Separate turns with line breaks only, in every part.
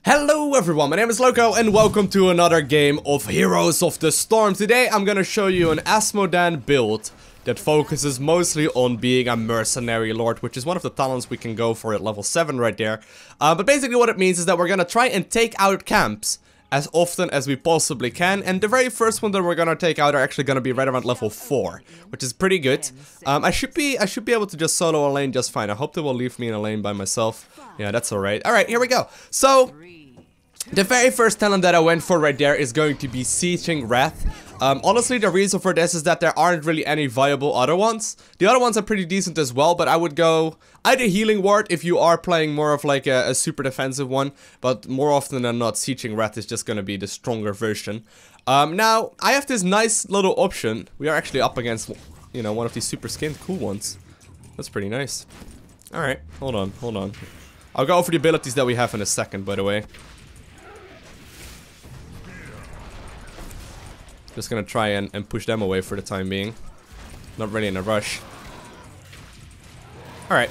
Hello everyone, my name is Lowko and welcome to another game of Heroes of the Storm. Today I'm gonna show you an Azmodan build that focuses mostly on being a Mercenary Lord, which is one of the talents we can go for at level 7 right there. But basically what it means is that we're gonna try and take out camps as often as we possibly can, and the very first one that we're gonna take out are actually gonna be right around level 4, which is pretty good. I should be able to just solo a lane just fine. I hope they will leave me in a lane by myself. Yeah, that's alright. Alright, here we go. So the very first talent that I went for right there is going to be Sieging Wrath. Honestly, the reason for this is that there aren't really any viable other ones. The other ones are pretty decent as well, but I would go either Healing Ward if you are playing more of like a super defensive one, but more often than not, Sieging Wrath is just going to be the stronger version. Now, I have this nice little option. We are actually up against, you know, one of these super skinned cool ones. That's pretty nice. Alright, hold on. I'll go over the abilities that we have in a second, by the way. Just gonna try and push them away for the time being. Not really in a rush. Alright.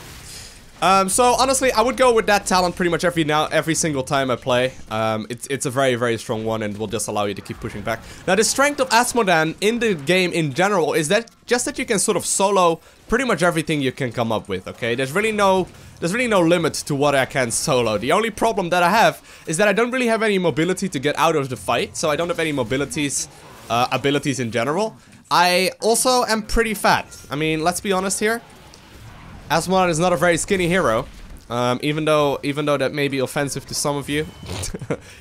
So honestly, I would go with that talent pretty much every single time I play. It's a very, very strong one and will just allow you to keep pushing back. Now the strength of Azmodan in the game in general is that that you can sort of solo pretty much everything you can come up with, okay? There's really no limit to what I can solo. The only problem that I have is that I don't really have any mobility to get out of the fight, so I don't have any abilities in general. I also am pretty fat. I mean, let's be honest here. Azmodan is not a very skinny hero. Even though that may be offensive to some of you.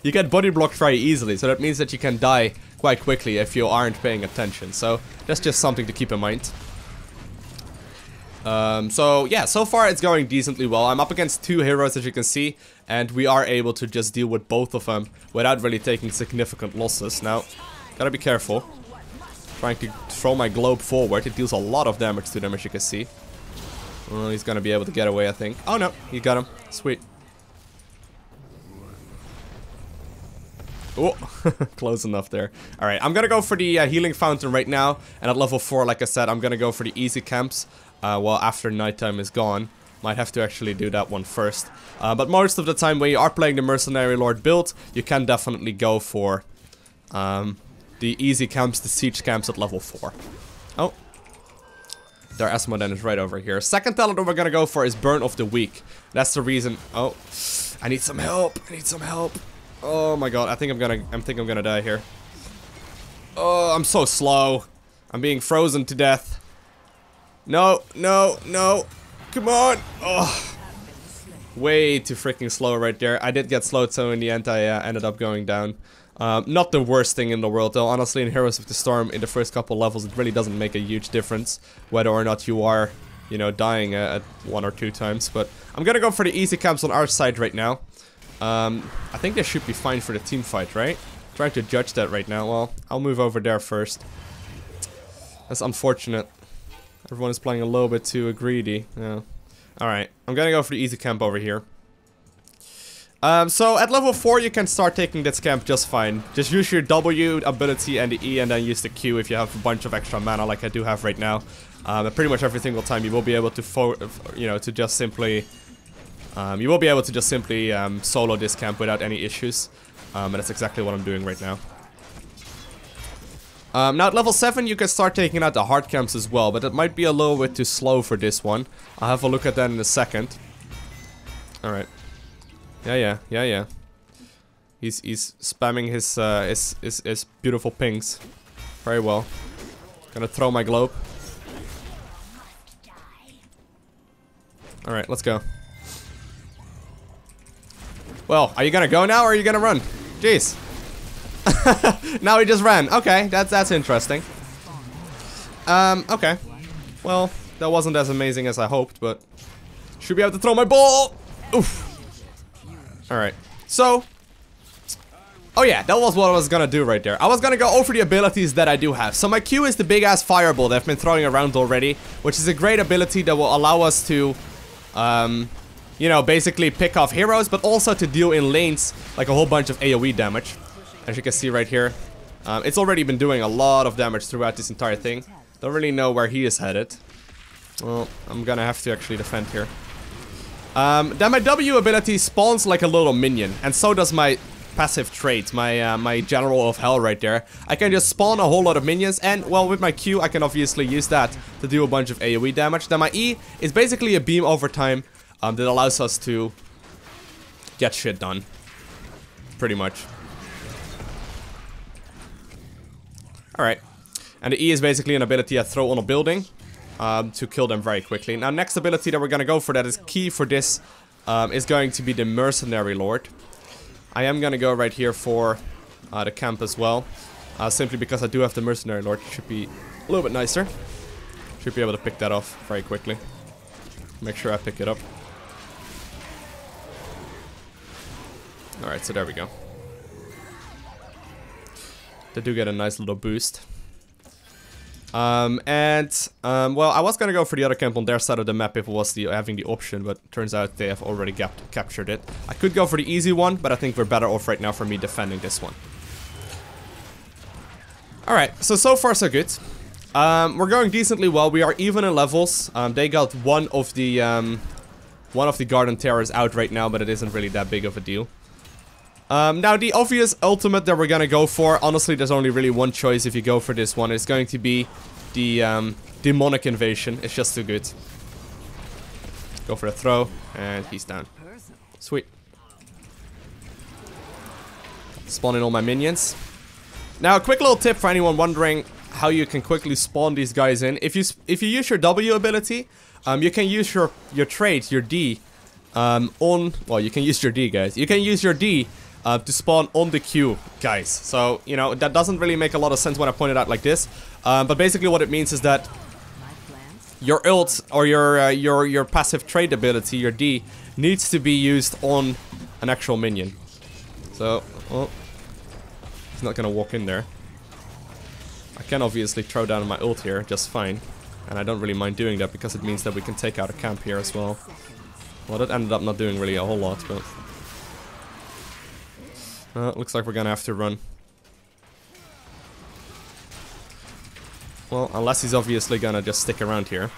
You get body blocked very easily, so that means that you can die quite quickly if you aren't paying attention. So that's just something to keep in mind. So yeah, so far it's going decently well. I'm up against two heroes, as you can see, and we are able to just deal with both of them without really taking significant losses. Now, gotta be careful. Trying to throw my globe forward. It deals a lot of damage to them, as you can see. Well, he's gonna be able to get away, I think. Oh no, he got him. Sweet. Oh, close enough there. Alright, I'm gonna go for the healing fountain right now. And at level 4, like I said, I'm gonna go for the easy camps. Well, after nighttime is gone. Might have to actually do that one first. But most of the time when you are playing the Mercenary Lord build, you can definitely go for the easy camps, the siege camps at level 4. Oh. Their Azmodan is right over here. Second talent that we're gonna go for is Burn of the Weak. That's the reason. Oh. I need some help. Oh my god, I think I'm gonna die here. Oh, I'm so slow. I'm being frozen to death. No. Come on. Oh. Way too freaking slow right there. I did get slowed, so in the end I ended up going down. Not the worst thing in the world, though. Honestly, in Heroes of the Storm, in the first couple levels, it really doesn't make a huge difference whether or not you are, you know, dying at 1 or 2 times. But I'm gonna go for the easy camps on our side right now. I think they should be fine for the team fight, right? Trying to judge that right now. Well, I'll move over there first. That's unfortunate. Everyone is playing a little bit too greedy. Yeah. Alright, I'm gonna go for the easy camp over here. So at level 4 you can start taking this camp just fine. Just use your W ability and the E, and then use the Q if you have a bunch of extra mana like I do have right now. And pretty much every single time you will be able to solo this camp without any issues. And that's exactly what I'm doing right now. Now at level 7 you can start taking out the hard camps as well, but it might be a little bit too slow for this one. I'll have a look at that in a second. Alright. Yeah. He's spamming his beautiful pings. Very well. Gonna throw my globe. Alright, let's go. Well, are you gonna go now or are you gonna run? Jeez. Now he just ran. Okay, that's interesting. Okay. Well, that wasn't as amazing as I hoped, but should be able to throw my ball. Oof. Alright, so, oh yeah, that was what I was gonna do right there. I was gonna go over the abilities that I do have. So my Q is the big ass fireball that I've been throwing around already, which is a great ability that will allow us to, you know, basically pick off heroes, but also to deal in lanes like a whole bunch of AoE damage. As you can see right here, it's already been doing a lot of damage throughout this entire thing. Don't really know where he is headed. Well, I'm gonna have to actually defend here. Then my W ability spawns like a little minion, and so does my passive trait, my General of Hell right there. I can just spawn a whole lot of minions, and well, with my Q I can obviously use that to do a bunch of AoE damage. Then my E is basically a beam over time that allows us to get shit done, pretty much. Alright, and the E is basically an ability I throw on a building to kill them very quickly. Now, next ability that we're gonna go for that is key for this is going to be the Mercenary Lord. I am gonna go right here for the camp as well, simply because I do have the Mercenary Lord. It should be a little bit nicer. Should be able to pick that off very quickly. Make sure I pick it up. Alright, so there we go. They do get a nice little boost. Well, I was gonna go for the other camp on their side of the map if it was having the option, but turns out they have already captured it. I could go for the easy one, but I think we're better off right now for me defending this one. Alright, so far so good. We're going decently well. We are even in levels. They got one of the Garden Terrors out right now, but it isn't really that big of a deal. Now, the obvious ultimate that we're gonna go for, honestly, there's only really one choice if you go for this one. It's going to be the Demonic Invasion. It's just too good. Go for a throw, and he's down. Sweet. Spawning all my minions. Now, a quick little tip for anyone wondering how you can quickly spawn these guys in. If you use your W ability, you can use your trait, your D, well, you can use your D, guys. You can use your D to spawn on the Q, guys. So, you know, that doesn't really make a lot of sense when I point it out like this. But basically what it means is that your ult or your passive trait ability, your D, needs to be used on an actual minion. So, oh, he's not gonna walk in there. I can obviously throw down my ult here just fine. And I don't really mind doing that because it means that we can take out a camp here as well. Well, that ended up not doing really a whole lot, but... looks like we're gonna have to run. Well, unless he's obviously gonna just stick around here.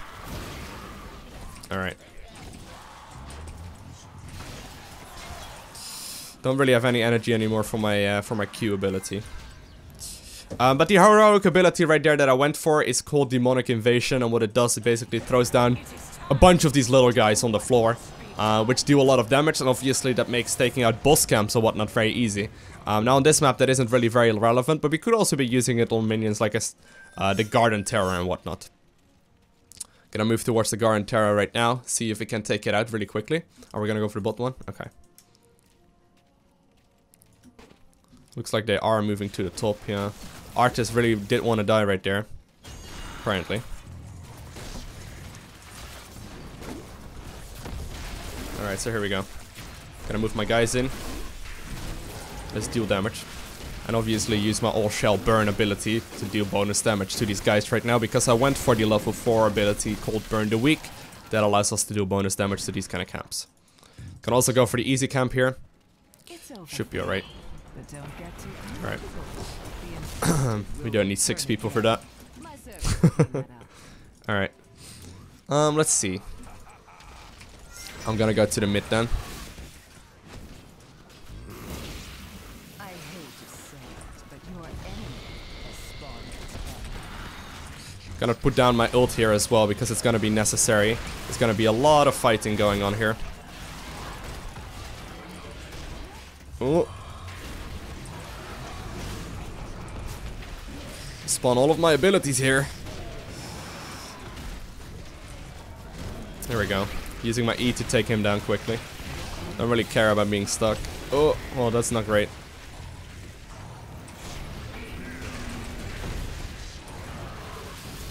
Alright. Don't really have any energy anymore for my Q ability. But the heroic ability right there that I went for is called Demonic Invasion, and what it does, it basically throws down a bunch of these little guys on the floor. Which do a lot of damage, and obviously that makes taking out boss camps or whatnot very easy. Now on this map that isn't really very relevant, but we could also be using it on minions like the Garden Terror and whatnot. Gonna move towards the Garden Terror right now, see if we can take it out really quickly. Are we gonna go for the bot one? Okay. Looks like they are moving to the top, yeah. Artis really did want to die right there, apparently. Alright, so here we go. Gonna move my guys in. Let's deal damage. And obviously use my all-shell burn ability to deal bonus damage to these guys right now, because I went for the level 4 ability called Burn the Weak. That allows us to do bonus damage to these kind of camps. Can also go for the easy camp here. Should be alright. Alright. We don't need 6 people for that. Alright. Let's see. I'm gonna go to the mid then. Gonna put down my ult here as well because it's gonna be necessary. There's gonna be a lot of fighting going on here. Oh. Spawn all of my abilities here. There we go. Using my E to take him down quickly. Don't really care about being stuck. Oh, well, that's not great.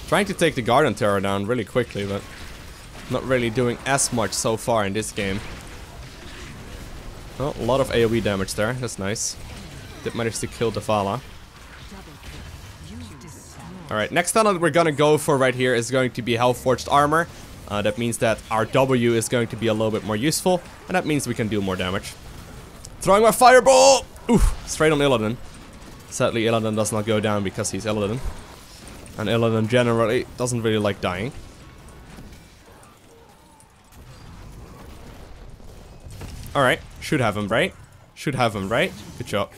Trying to take the Garden Terror down really quickly, but not really doing as much so far in this game. Oh, a lot of AoE damage there. That's nice. Did manage to kill the Vala. Alright, next talent we're gonna go for right here is going to be Hellforged Armor. That means that our W is going to be a little bit more useful, and that means we can do more damage. Throwing my fireball! Oof, straight on Illidan. Sadly, Illidan does not go down because he's Illidan. And Illidan generally doesn't really like dying. Alright, should have him, right? Should have him, right? Good job.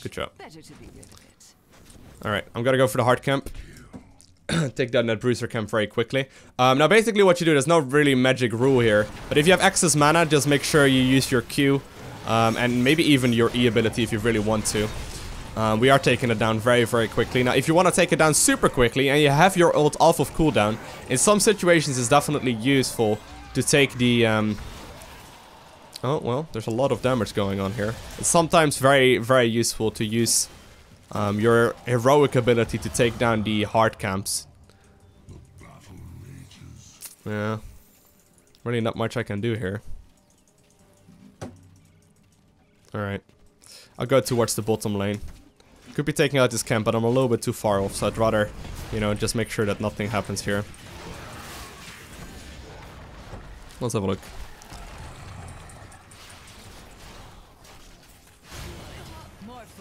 Good job. Alright, I'm gonna go for the hard camp. Take down that bruiser camp very quickly. Now basically what you do, there's no really magic rule here. But if you have excess mana, just make sure you use your Q. And maybe even your E ability if you really want to. We are taking it down very, very quickly. Now, if you want to take it down super quickly and you have your ult off of cooldown, in some situations it's definitely useful to take the... Oh, well, there's a lot of damage going on here. It's sometimes very, very useful to use your heroic ability to take down the hard camps. Yeah. Really not much I can do here. Alright. I'll go towards the bottom lane. Could be taking out this camp, but I'm a little bit too far off, so I'd rather, you know, just make sure that nothing happens here. Let's have a look.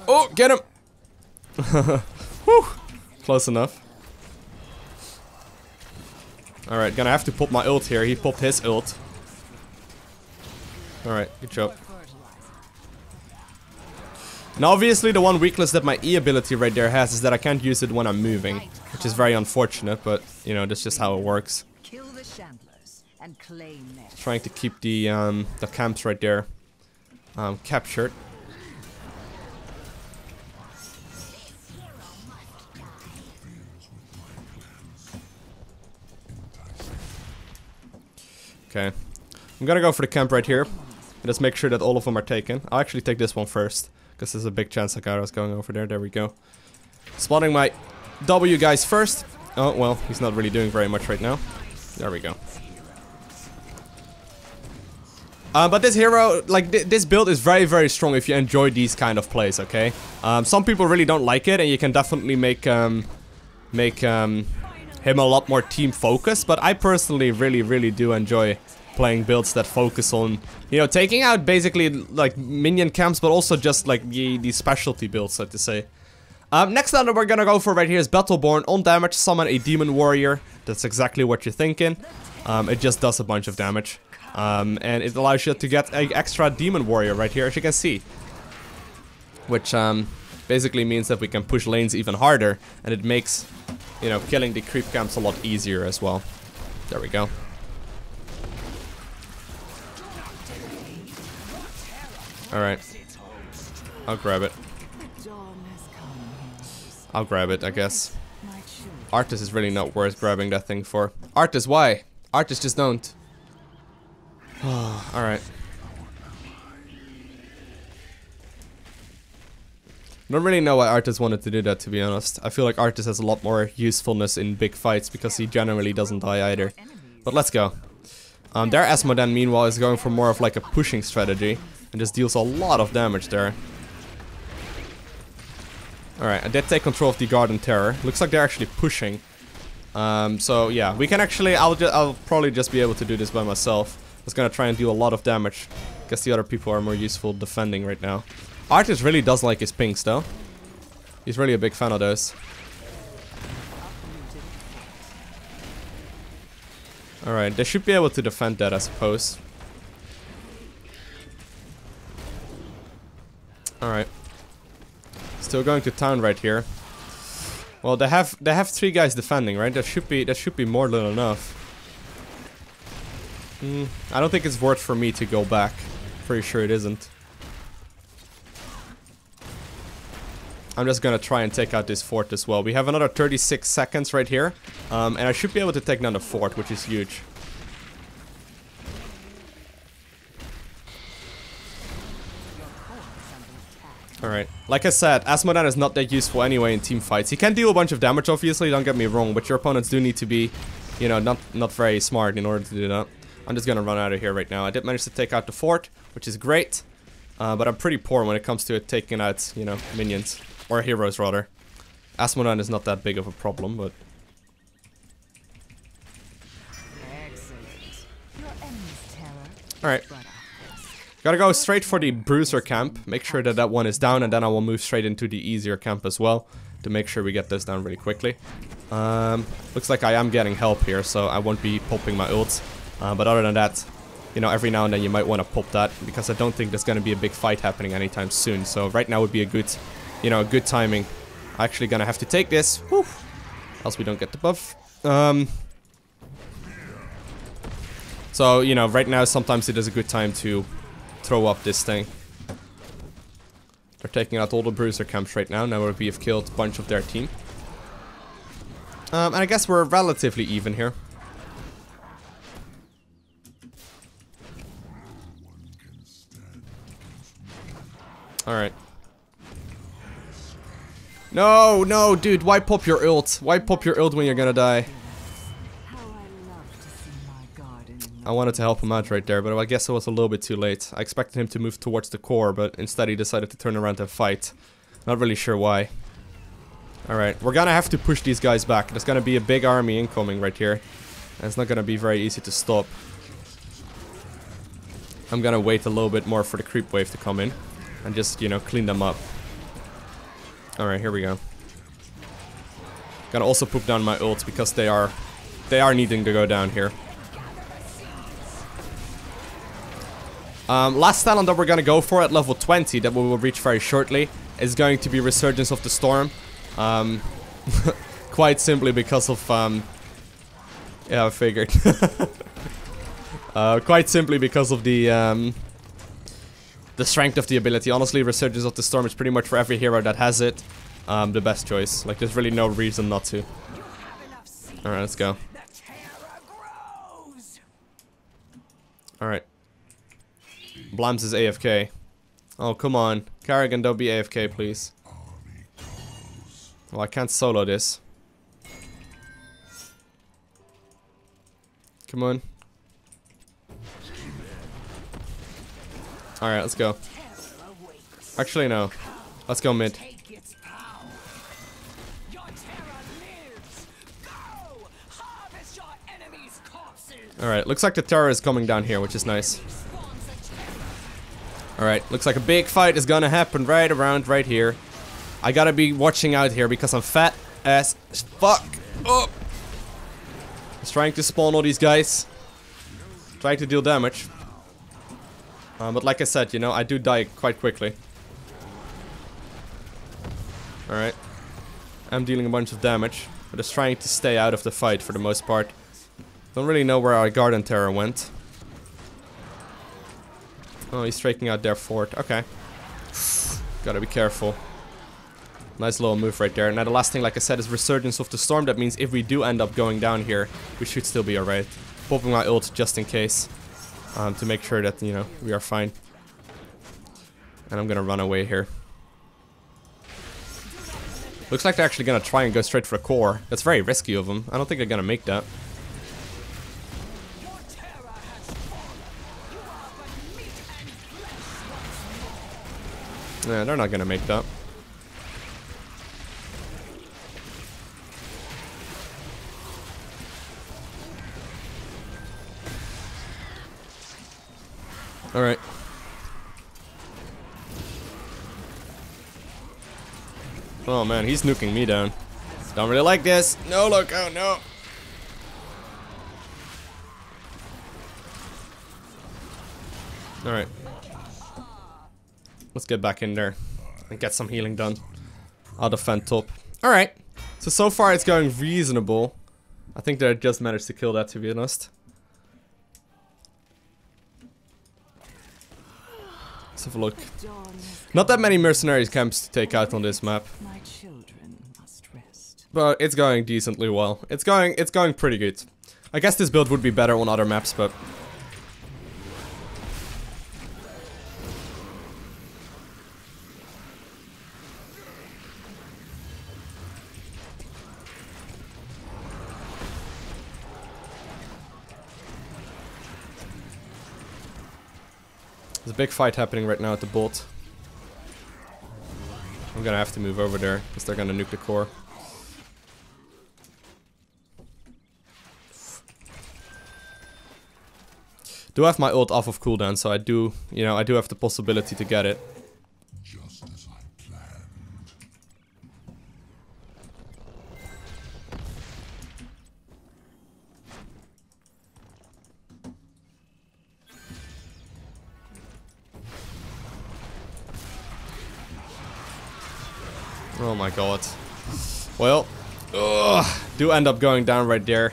Oh, get him! Whew! Close enough. Alright, gonna have to pop my ult here. He popped his ult. Alright, good job. Now obviously the one weakness that my E ability right there has is that I can't use it when I'm moving, which is very unfortunate, but you know, that's just how it works. Trying to keep the camps right there captured. Okay, I'm gonna go for the camp right here. Just make sure that all of them are taken. I'll actually take this one first. Because there's a big chance Akara's going over there. There we go. Spotting my W guys first. Oh, well, he's not really doing very much right now. There we go. But this hero, like, this build is very, very strong if you enjoy these kind of plays, okay? Some people really don't like it, and you can definitely make him a lot more team focused. But I personally really, really do enjoy playing builds that focus on, you know, taking out basically like minion camps, but also just like the specialty builds, so to say. Next one that we're gonna go for right here is Battleborn. On damage, summon a demon warrior. That's exactly what you're thinking. It just does a bunch of damage. And it allows you to get an extra demon warrior right here, as you can see. Which basically means that we can push lanes even harder, and it makes, you know, killing the creep camps a lot easier as well. There we go. Alright. I'll grab it. I'll grab it, I guess. Artis is really not worth grabbing that thing for. Artis, why? Artis, just don't. Alright. Don't really know why Artis wanted to do that, to be honest. I feel like Artis has a lot more usefulness in big fights because he generally doesn't die either. But let's go. Their Azmodan, meanwhile, is going for more of like a pushing strategy. And just deals a lot of damage there. Alright, I did take control of the Garden Terror. Looks like they're actually pushing. So yeah, we can actually, I'll probably just be able to do this by myself. I was gonna try and do a lot of damage. Guess the other people are more useful defending right now. Artis really does like his pinks though. He's really a big fan of those. Alright, they should be able to defend that, I suppose. Alright. Still going to town right here. Well, they have 3 guys defending, right? That should be more than enough. I don't think it's worth for me to go back. Pretty sure it isn't. I'm just gonna try and take out this fort as well. We have another 36 seconds right here. And I should be able to take down the fort, which is huge. Alright, like I said, Azmodan is not that useful anyway in team fights. He can deal a bunch of damage, obviously, don't get me wrong, but your opponents do need to be, you know, not very smart in order to do that. I'm just gonna run out of here right now. I did manage to take out the fort, which is great, but I'm pretty poor when it comes to taking out, you know, minions. Or heroes, rather. Azmodan is not that big of a problem, but... Alright. Gotta go straight for the bruiser camp, make sure that that one is down, and then I will move straight into the easier camp as well, to make sure we get this down really quickly. Looks like I am getting help here, so I won't be popping my ults, but other than that, you know, every now and then you might want to pop that, because I don't think there's going to be a big fight happening anytime soon. So right now would be a good, you know, a good timing. Actually gonna have to take this, whew, else we don't get the buff. So, you know, right now sometimes it is a good time to throw up this thing. They're taking out all the bruiser camps right now. Now we have killed a bunch of their team. And I guess we're relatively even here. Alright. No, no, dude, why pop your ult? Why pop your ult when you're gonna die? I wanted to help him out right there, but I guess it was a little bit too late. I expected him to move towards the core, but instead he decided to turn around and fight. Not really sure why. Alright, we're gonna have to push these guys back. There's gonna be a big army incoming right here. And it's not gonna be very easy to stop. I'm gonna wait a little bit more for the creep wave to come in. And just, you know, clean them up. Alright, here we go. Gonna also put down my ult because they are needing to go down here. Last talent that we're gonna go for at level 20, that we will reach very shortly, is going to be Resurgence of the Storm. Quite simply because of, yeah, I figured. Quite simply because of the strength of the ability. Honestly, Resurgence of the Storm is pretty much for every hero that has it, the best choice. Like, there's really no reason not to. Alright, let's go. Alright. Blams is AFK. Oh, come on. Carrigan, don't be AFK, please. Well, I can't solo this. Come on. Alright, let's go. Actually, no. Let's go mid. Alright, looks like the terror is coming down here, which is nice. Alright, looks like a big fight is gonna happen right around right here. I gotta be watching out here because I'm fat as fuck. Oh! Just trying to spawn all these guys. Trying to deal damage. But like I said, you know, I do die quite quickly. Alright. I'm dealing a bunch of damage. But just trying to stay out of the fight for the most part. Don't really know where our Garden Terror went. Oh, he's striking out their fort. Okay. Gotta be careful. Nice little move right there. Now the last thing, like I said, is Resurgence of the Storm. That means if we do end up going down here, we should still be alright. Popping my ult just in case. To make sure that, you know, we are fine. And I'm gonna run away here. Looks like they're actually gonna try and go straight for the core. That's very risky of them. I don't think they're gonna make that. Yeah, they're not gonna make that. Alright. Oh man, he's nuking me down. Don't really like this. No, Lowko, no. Alright. Let's get back in there and get some healing done. I'll defend top. Alright. So far it's going reasonable. I think that I just managed to kill that, to be honest. Let's have a look. Not that many mercenaries camps to take out on this map. But it's going decently well. It's going pretty good. I guess this build would be better on other maps, but there's a big fight happening right now at the bolt. I'm gonna have to move over there because they're gonna nuke the core. Do have my ult off of cooldown, so I do, you know, I do have the possibility to get it. Just as I planned. Oh my god. Well, do end up going down right there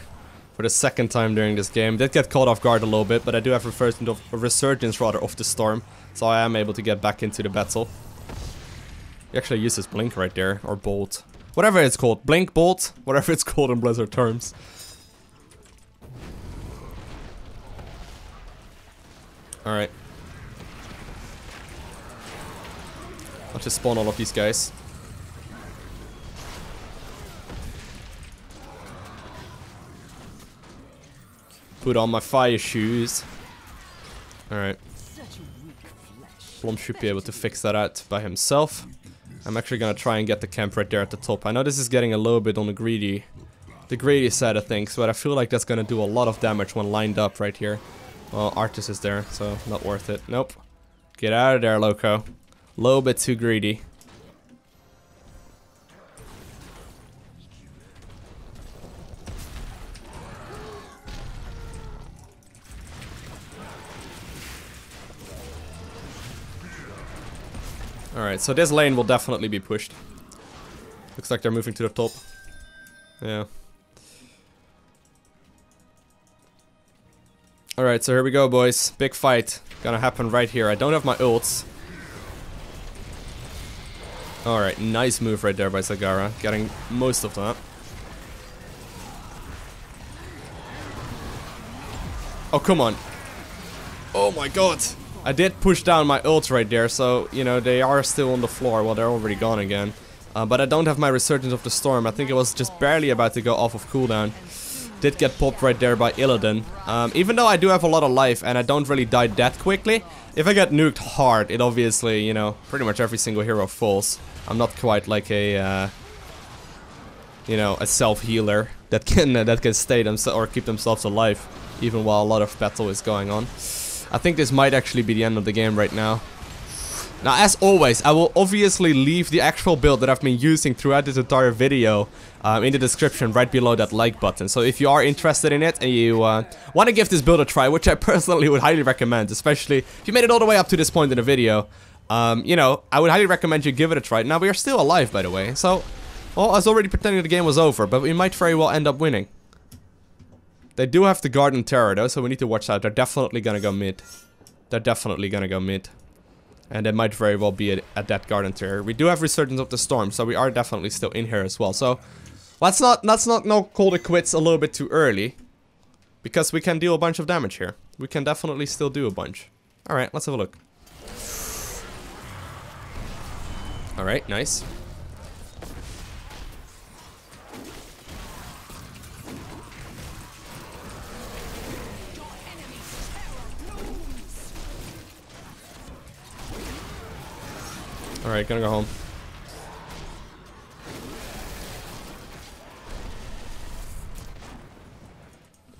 for the second time during this game. Did get caught off guard a little bit, but I do have resurgence rather of the storm, so I am able to get back into the battle. He actually uses blink right there, or bolt. Whatever it's called. Blink, bolt, whatever it's called in Blizzard terms. Alright. I'll just spawn all of these guys. Put on my fire shoes. Alright. Blom should be able to fix that out by himself. I'm actually gonna try and get the camp right there at the top. I know this is getting a little bit on the greedy side of things, but I feel like that's gonna do a lot of damage when lined up right here. Well, Artis is there, so not worth it. Nope. Get out of there, Lowko. A little bit too greedy. Alright, so this lane will definitely be pushed. Looks like they're moving to the top. Yeah. Alright, so here we go, boys. Big fight. Gonna happen right here. I don't have my ults. Alright, nice move right there by Zagara. Getting most of that. Oh, come on. Oh my god. I did push down my ults right there, so, you know, they are still on the floor. Well, they're already gone again. But I don't have my Resurgence of the Storm. I think it was just barely about to go off of cooldown. Did get popped right there by Illidan. Even though I do have a lot of life and I don't really die that quickly, if I get nuked hard, it obviously, you know, pretty much every single hero falls. I'm not quite like a, you know, a self-healer that can stay themselves or keep themselves alive, even while a lot of battle is going on. I think this might actually be the end of the game right now. Now, as always, I will obviously leave the actual build that I've been using throughout this entire video in the description right below that like button. So if you are interested in it and you want to give this build a try, which I personally would highly recommend, especially if you made it all the way up to this point in the video, you know, I would highly recommend you give it a try. Now, we are still alive, by the way. So, well, I was already pretending the game was over, but we might very well end up winning. They do have the Garden Terror though, so we need to watch out. They're definitely gonna go mid. They're definitely gonna go mid. And they might very well be at that Garden Terror. We do have Resurgence of the Storm, so we are definitely still in here as well. So, let's not call it quits a little bit too early. Because we can deal a bunch of damage here. We can definitely still do a bunch. Alright, let's have a look. Alright, nice. Alright, gonna go home.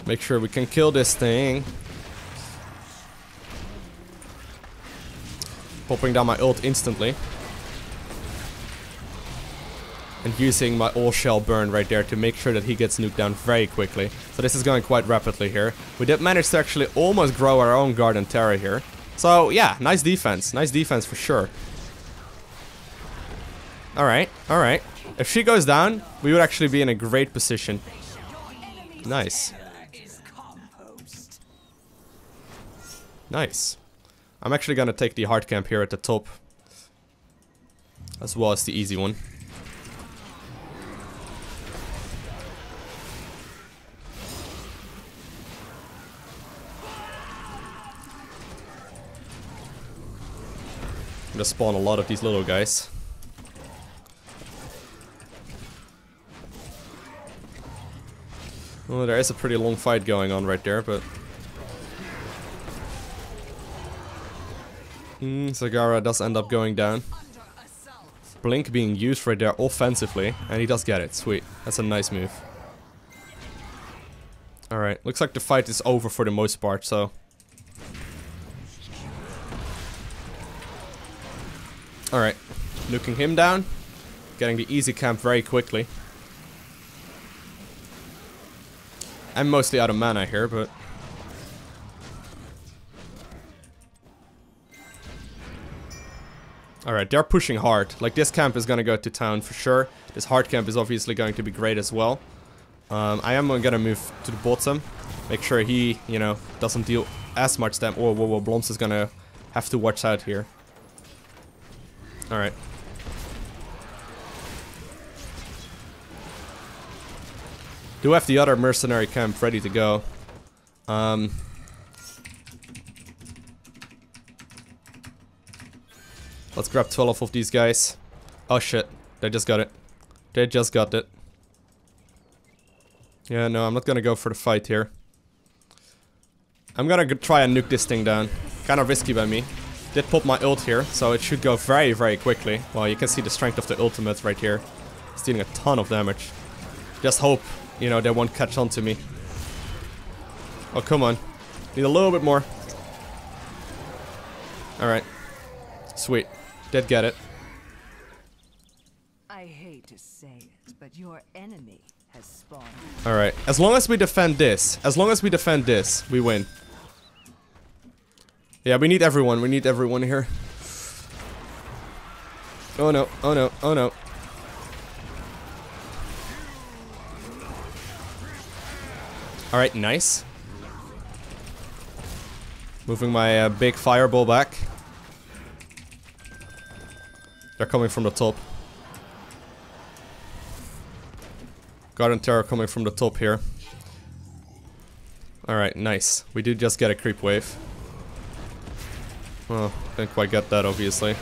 Make sure we can kill this thing. Popping down my ult instantly. And using my all-shell burn right there to make sure that he gets nuked down very quickly. So this is going quite rapidly here. We did manage to actually almost grow our own Garden Terror here. So yeah, nice defense. Nice defense for sure. Alright, alright. If she goes down, we would actually be in a great position. Nice. Nice. I'm actually gonna take the hard camp here at the top. As well as the easy one. I'm gonna spawn a lot of these little guys. Well, there is a pretty long fight going on right there, but... Zagara does end up going down. Blink being used right there offensively, and he does get it. Sweet. That's a nice move. Alright, looks like the fight is over for the most part, so... Alright, nuking him down. Getting the easy camp very quickly. I'm mostly out of mana here, but... Alright, they're pushing hard. Like, this camp is gonna go to town for sure. This hard camp is obviously going to be great as well. I am gonna move to the bottom. Make sure he, you know, doesn't deal as much damage. Whoa, whoa, whoa. Blom's is gonna have to watch out here. Alright. Do have the other mercenary camp ready to go. Let's grab 12 of these guys. Oh shit, they just got it. They just got it. Yeah, no, I'm not gonna go for the fight here. I'm gonna try and nuke this thing down. Kind of risky by me. Did pop my ult here, so it should go very, very quickly. Well, you can see the strength of the ultimate right here. It's dealing a ton of damage. Just hope, you know, they won't catch on to me. Oh, come on. Need a little bit more. Alright. Sweet. Did get it.
I hate to say it, but your enemy has spawned.
Alright. As long as we defend this, we win. Yeah, we need everyone. We need everyone here. Oh no, oh no, oh no. Alright, nice. Moving my big fireball back. They're coming from the top. Garden Terror coming from the top here. Alright, nice. We did just get a creep wave. Oh, didn't quite get that, obviously.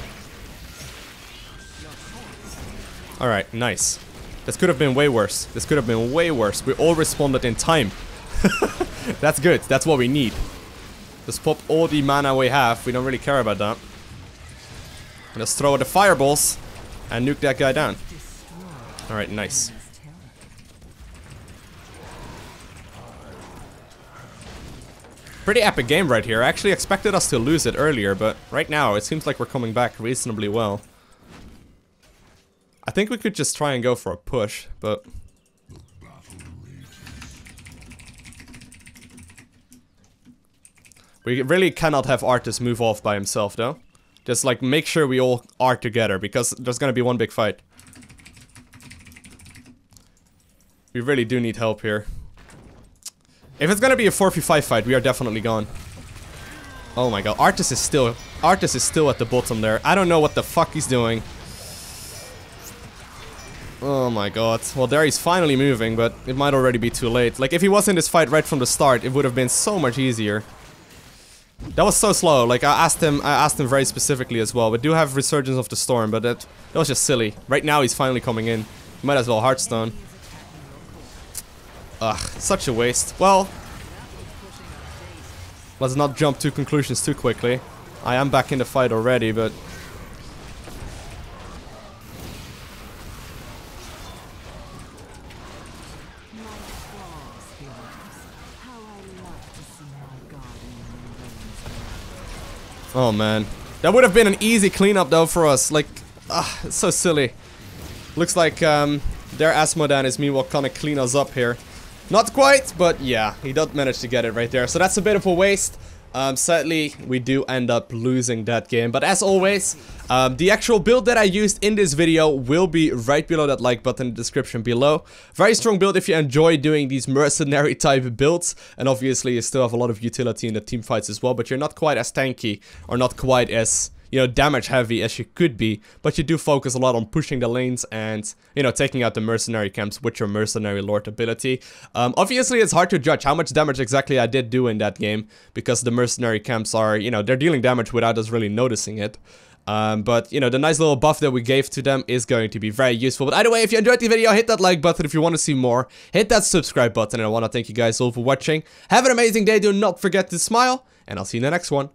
Alright, nice. This could have been way worse. This could have been way worse. We all responded in time. That's good. That's what we need. Just pop all the mana we have. We don't really care about that. Let's throw the fireballs and nuke that guy down. Alright, nice. Pretty epic game right here. I actually expected us to lose it earlier, but right now it seems like we're coming back reasonably well. I think we could just try and go for a push, but... we really cannot have Artis move off by himself, though. Just, like, make sure we all are together, because there's gonna be one big fight. We really do need help here. If it's gonna be a 4v5 fight, we are definitely gone. Oh my god, Artis is still at the bottom there. I don't know what the fuck he's doing. Oh my god. Well, there he's finally moving, but it might already be too late. Like, if he was in this fight right from the start, it would have been so much easier. That was so slow. Like, I asked him very specifically as well. We do have Resurgence of the Storm, but that was just silly. Right now he's finally coming in. Might as well Hearthstone. Ugh, such a waste. Well, let's not jump to conclusions too quickly. I am back in the fight already, but... oh man. That would have been an easy cleanup though for us. Like, it's so silly. Looks like their Azmodan is meanwhile gonna clean us up here. Not quite, but yeah, he did manage to get it right there. So that's a bit of a waste. Sadly, we do end up losing that game. But as always, the actual build that I used in this video will be right below that like button in the description below. Very strong build if you enjoy doing these mercenary type builds. And obviously, you still have a lot of utility in the team fights as well. But you're not quite as tanky or not quite as... you know, damage heavy as you could be, but you do focus a lot on pushing the lanes and, you know, taking out the mercenary camps with your Mercenary Lord ability. Obviously, it's hard to judge how much damage exactly I did do in that game, because the mercenary camps are, you know, they're dealing damage without us really noticing it. But, you know, the nice little buff that we gave to them is going to be very useful. But either way, if you enjoyed the video, hit that like button. If you want to see more, hit that subscribe button. And I want to thank you guys all for watching. Have an amazing day. Do not forget to smile, and I'll see you in the next one.